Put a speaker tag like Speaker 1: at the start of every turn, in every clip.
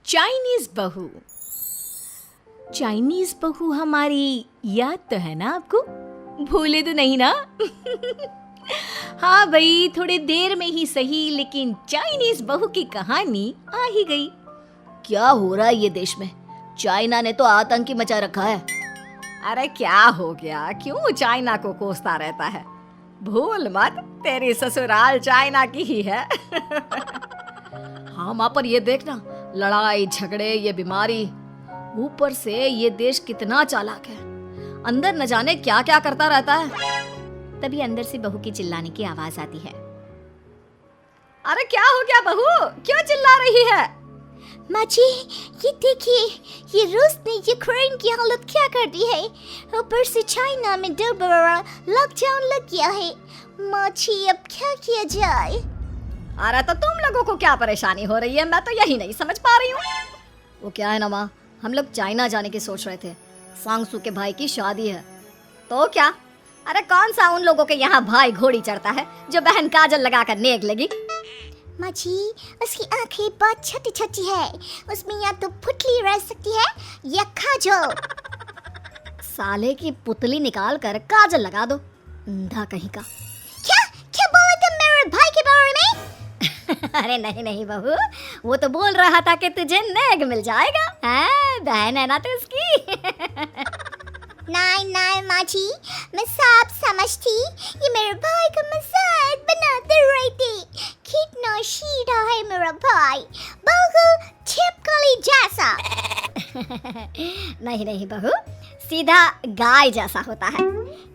Speaker 1: Chinese बहू। Chinese बहू हमारी याद तो है ना आपको? भूले तो नहीं ना? हाँ भाई, थोड़ी देर में ही सही, लेकिन चाइनीज बहू की कहानी आ ही गई।
Speaker 2: क्या हो रहा है ये देश में? चाइना ने तो आतंक ही मचा रखा है।
Speaker 1: अरे क्या हो गया? क्यों चाइना को कोसता रहता है? भूल मत, तेरी ससुराल चाइना की ही है।
Speaker 2: हाँ माँ, पर ये देखना, लड़ाई झगड़े, ये बीमारी, ऊपर से ये देश कितना चालाक है। अंदर न जाने क्या क्या करता रहता है।
Speaker 1: तभी अंदर से बहू की चिल्लाने की आवाज आती है।
Speaker 2: अरे क्या हो गया बहू, क्यों चिल्ला रही है?
Speaker 3: माँ जी, ये देखिए, ये रूस ने यूक्रेन की हालत क्या कर दी है। ऊपर से चाइना में दोबारा लॉकडाउन लग गया है। माँ जी, अब क्या किया जाए?
Speaker 2: अरे तो तुम लोगों को क्या परेशानी हो रही है, मैं तो यही नहीं समझ पा रही हूँ। वो क्या है ना माँ, हम लोग चाइना जाने की सोच रहे थे। सांगसू के भाई की शादी है। तो क्या? अरे कौन सा उन लोगों के यहाँ भाई घोड़ी चढ़ता है जो बहन काजल लगाकर नेक लगी?
Speaker 3: माँ जी, उसकी आंखें बहुत छोटी छोटी है, उसमें या तो पुतली रह सकती है या काजल।
Speaker 2: साले की पुतली निकाल कर काजल लगा दो, अंधा कहीं का।
Speaker 3: क्या क्या बोले तुम मेरे भाई के बारे में?
Speaker 2: अरे नहीं नहीं बहू, वो तो बोल रहा था कि तुझे नेग मिल जाएगा। बहन है ना तो उसकी।
Speaker 3: नहीं नहीं माँ जी, मैं सब समझती। ये मेरे भाई का मजाक बनाते रहते। कितना सीधा है मेरा भाई, बिल्कुल छिपकली जैसा।
Speaker 2: नहीं नहीं बहू, सीधा गाय जैसा होता है।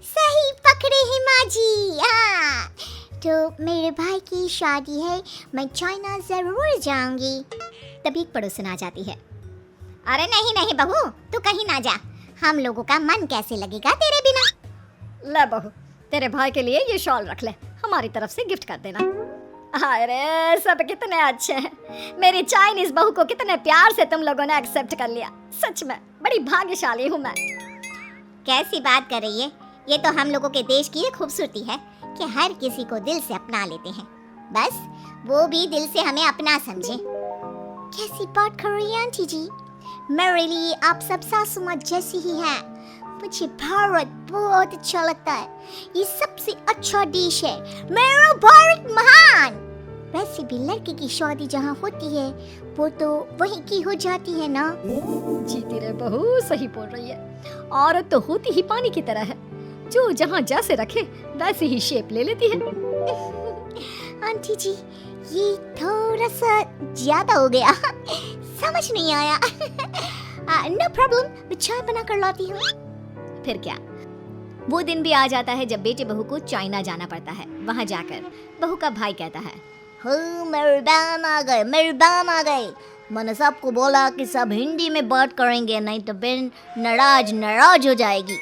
Speaker 3: सही पकड़े हैं माँ जी। हाँ, तो मेरे भाई की शादी है, मैं चाइना जरूर जाऊंगी।
Speaker 2: तभी एक पड़ोसन आ जाती है।
Speaker 3: अरे नहीं नहीं बहू, तू कहीं ना जा, हम लोगों का मन कैसे लगेगा तेरे बिना।
Speaker 2: ले बहू, तेरे भाई के लिए ये शॉल रख ले, हमारी तरफ से गिफ्ट कर देना। अरे सब कितने अच्छे हैं। मेरी चाइनीज बहू को कितने प्यार से तुम लोगों ने एक्सेप्ट कर लिया। सच में बड़ी भाग्यशाली हूँ मैं।
Speaker 3: कैसी बात कर रही है? ये तो हम लोगों के देश की खूबसूरती है कि हर किसी को दिल से अपना लेते हैं, बस वो भी दिल से हमें अपना समझे। कैसी बात कर रही हैं आंटी जी? मेरे लिए आप सब सासू माँ जैसी ही हैं। मुझे भारत बहुत अच्छा लगता है, ये सबसे अच्छा देश है। मेरा भारत महान। वैसे भी लड़की की शादी जहाँ होती है वो तो वहीं की हो जाती है ना।
Speaker 2: जीती रे बहू, सही बोल रही है। औरत तो होती ही पानी की तरह है, जो जहाँ जैसे रखे वैसे ही शेप ले लेती है।
Speaker 3: आंटी जी, ये थोड़ा सा ज्यादा हो गया, समझ नहीं आया। नो प्रॉब्लम, मैं चाय बना कर लाती हूँ।
Speaker 2: फिर क्या, वो दिन भी आ जाता है जब बेटे बहू को चाइना जाना पड़ता है। वहाँ जाकर बहू का भाई कहता है,
Speaker 3: मेरे बहन आ गए, मेरी बहन आ गई। मैंने सबको बोला कि सब हिंदी में बात करेंगे, नहीं तो बहन नाराज हो जाएगी।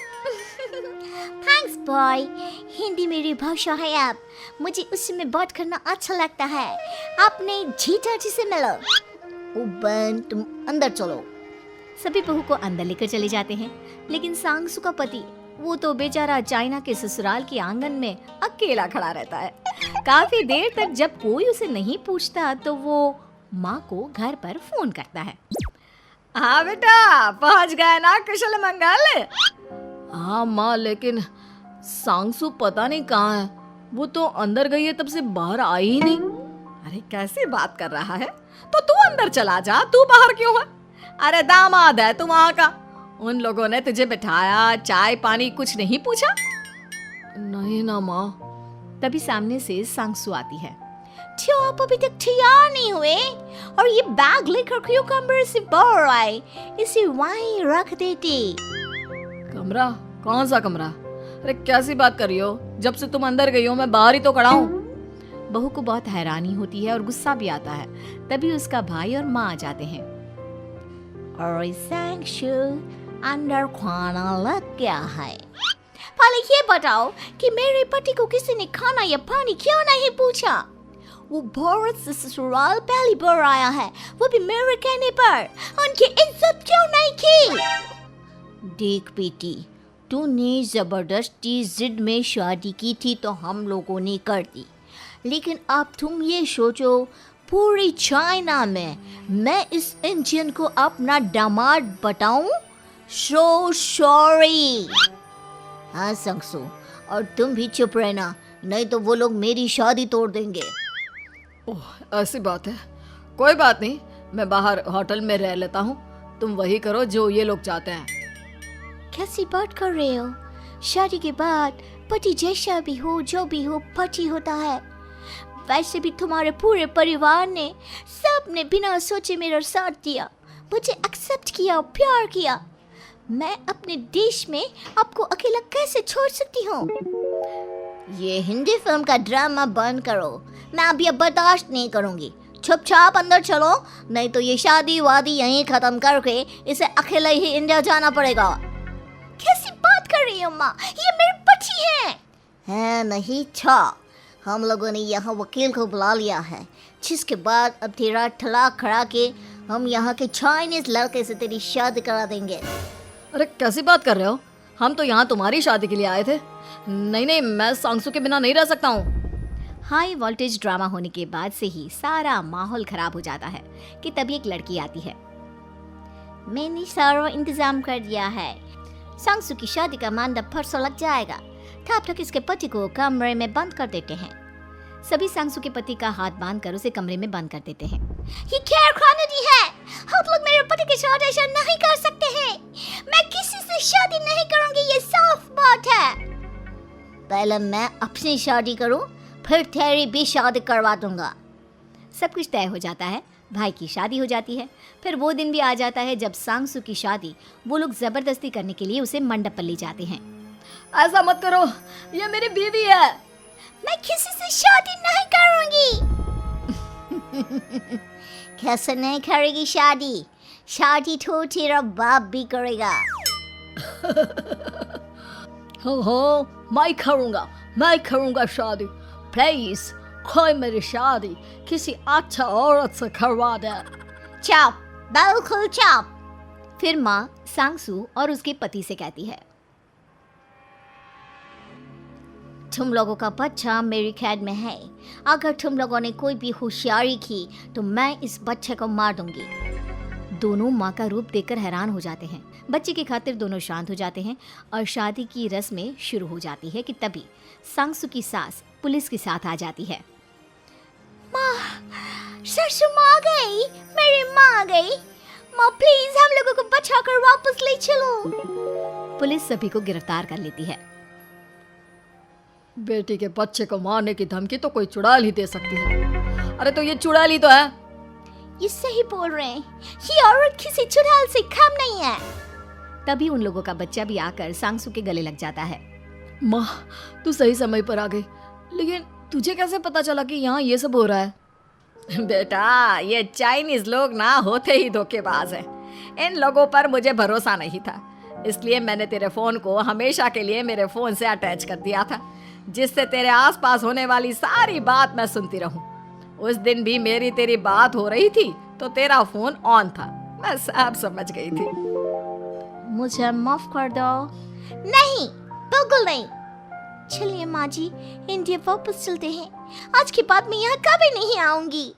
Speaker 3: थैंक्स बॉय, हिंदी मेरी भाषा है। आप मुझे उसी में बात करना अच्छा लगता है। आपने जीजा जी से मिलो। ओ बहन, तुम अंदर चलो।
Speaker 1: सभी बहू को अंदर लेकर चले जाते हैं, लेकिन सांगसू का पति, वो तो बेचारा चाइना के ससुराल के आंगन में अकेला खड़ा रहता है। काफी देर तक जब कोई उसे नहीं पूछता तो वो माँ को घर पर फोन करता है।
Speaker 2: हाँ बेटा, पहुँच गए ना कुशल मंगल?
Speaker 4: हाँ माँ, लेकिन सांगसू पता नहीं कहाँ है। वो तो अंदर गई है, तब से बाहर आई ही नहीं।
Speaker 2: अरे कैसी बात कर रहा है? तो तू अंदर चला जा, तू बाहर क्यों है? अरे दामाद है तू वहाँ का, उन लोगों ने तुझे बिठाया, चाय पानी कुछ नहीं पूछा?
Speaker 4: नहीं ना माँ।
Speaker 1: तभी सामने से सांगसू आती है।
Speaker 3: आप अभी तक तैयार नहीं हुए और ये बैग लेकर क्यों कमरे से बाहर आए? इसे वहीं रख देते।
Speaker 4: कमरा? कौन सा कमरा? अरे कैसी बात कर रही हो? जब से तुम अंदर गई हो मैं बाहर ही तो खड़ा हूँ।
Speaker 1: बहू को बहुत हैरानी होती है और गुस्सा भी आता है। तभी उसका भाई और माँ आ जाते हैं।
Speaker 3: अरे सांगसू, अंदर खाना लग गया है। पहले ये बताओ कि मेरे पति को किसी ने खाना या पानी क्यों नहीं पूछा? वो भारत से ससुराल पहली बार आया है, वो भी मेरे कहने पर। उनकी इज्जत क्यों नहीं की? देख बेटी, तूने जबरदस्ती जिद में शादी की थी तो हम लोगों ने कर दी, लेकिन अब तुम ये सोचो
Speaker 1: पूरी चाइना में मैं इस इंडियन को अपना दामाद बताऊं? So sorry. हाँ संगसू, और तुम भी चुप रहना, नहीं तो वो लोग मेरी शादी तोड़ देंगे।
Speaker 4: ओह, ऐसी बात है। कोई बात नहीं, मैं बाहर होटल में रह लेता हूँ। तुम वही करो जो ये लोग चाहते हैं।
Speaker 1: कैसी बात कर रहे हो? शादी के बाद पति जैसा भी हो, जो भी हो, पति होता है। वैसे भी तुम्हारे पूरे परिवार ने, सबने बिना सोचे मेरा साथ दिया, मुझे एक्सेप्ट किया, प्यार किया। मैं अपने देश में आपको अकेला कैसे छोड़ सकती हूँ? ये हिंदी फिल्म का ड्रामा बंद करो, मैं अभी अब बर्दाश्त नहीं करूँगी। चुपचाप अंदर चलो, नहीं तो ये शादी वादी यहीं खत्म करके इसे अकेले ही इंडिया जाना पड़ेगा। कैसी बात कर रही हो माँ? ये मेरे पति हैं। नहीं था, हम लोगों ने यहाँ वकील को बुला लिया है, जिसके बाद अब तेरा तलाक करा के हम यहाँ के चाइनीज लड़के से तेरी शादी करा देंगे।
Speaker 4: अरे कैसी बात कर रहे हो? हम तो यहाँ तुम्हारी शादी के लिए आए थे। नहीं नहीं, मैं सांगसू के बिना नहीं रह सकता हूँ।
Speaker 1: हाई वोल्टेज ड्रामा होने के बाद से ही सारा माहौल खराब हो जाता है कि तभी एक लड़की आती है। मैंने सारा इंतजाम कर दिया है, सांगसू की शादी का मंडप परसों लग जाएगा। तब तक इसके पति को कमरे में बंद कर देते हैं। सभी सांगसू के पति का हाथ बांधकर उसे कमरे में बंद कर देते हैं। ये क्या कानूनी है? आप लोग मेरे पति के साथ ऐसा नहीं कर सकते हैं। मैं किसी से शादी नहीं करूंगी, ये साफ बात है। पहले मैं अपनी शादी करूं, फिर तेरी भी शादी करवा दूंगा। सब कुछ तय हो जाता है, भाई की शादी हो जाती है। फिर वो दिन भी आ जाता है जब सांगसू की शादी वो लोग जबरदस्ती करने के लिए उसे मंडप पर ले जाते हैं।
Speaker 4: ऐसा मत करो, ये मेरी बीवी है।
Speaker 1: मैं किसी से शादी नहीं करूंगी। कैसे नहीं करेगी शादी? शादी तो तेरा बाप भी करेगा।
Speaker 4: हो, मैं करूंगा शादी। प्लीज कोई मेरी शादी किसी अच्छा औरत से करवा दे।
Speaker 1: चुप, बिल्कुल चुप। फिर माँ सांगसू और उसके पति से कहती है, तुम लोगों का बच्चा मेरी कैद में है। अगर तुम लोगों ने कोई भी होशियारी की तो मैं इस बच्चे को मार दूंगी। दोनों माँ का रूप देखकर हैरान हो जाते हैं। बच्चे की खातिर दोनों शांत हो जाते हैं और शादी की रस्में शुरू हो जाती है कि तभी सांगसू की सास पुलिस के साथ आ जाती है। माँ, ससुर माँ आ गई, मेरी माँ आ गई। माँ प्लीज हम लोगों को बचाकर वापस ले चलो। पुलिस सभी को गिरफ्तार कर लेती है।
Speaker 4: बेटी के बच्चे को मारने की धमकी तो कोई चुड़ैल ही दे सकती है। अरे तो ये चुड़ैल ही तो है।
Speaker 1: ये सही बोल रहे हैं, ये औरत किसी चुड़ैल से कम नहीं है। तभी उन लोगों का बच्चा भी आकर सांगसू के गले लग जाता है।
Speaker 4: माँ, तू सही समय पर आ गई, लेकिन तुझे कैसे पता चला कि यहाँ ये सब हो रहा है?
Speaker 2: बेटा, ये चाइनीज लोग ना होते ही धोखेबाज हैं। इन लोगों पर मुझे भरोसा नहीं था, इसलिए मैंने तेरे फोन को हमेशा के लिए मेरे फोन से अटैच कर दिया था, जिससे तेरे आसपास होने वाली सारी बात मैं सुनती रहूं। उस दिन भी मेरी तेरी बात हो रही थी तो तेरा फोन ऑन था, मैं सब समझ गई थी।
Speaker 1: मुझे माफ कर दो। नहीं, बिल्कुल नहीं। चलिए माँ जी, इंडिया वापस चलते हैं। आज के बाद मैं यहाँ कभी नहीं आऊंगी।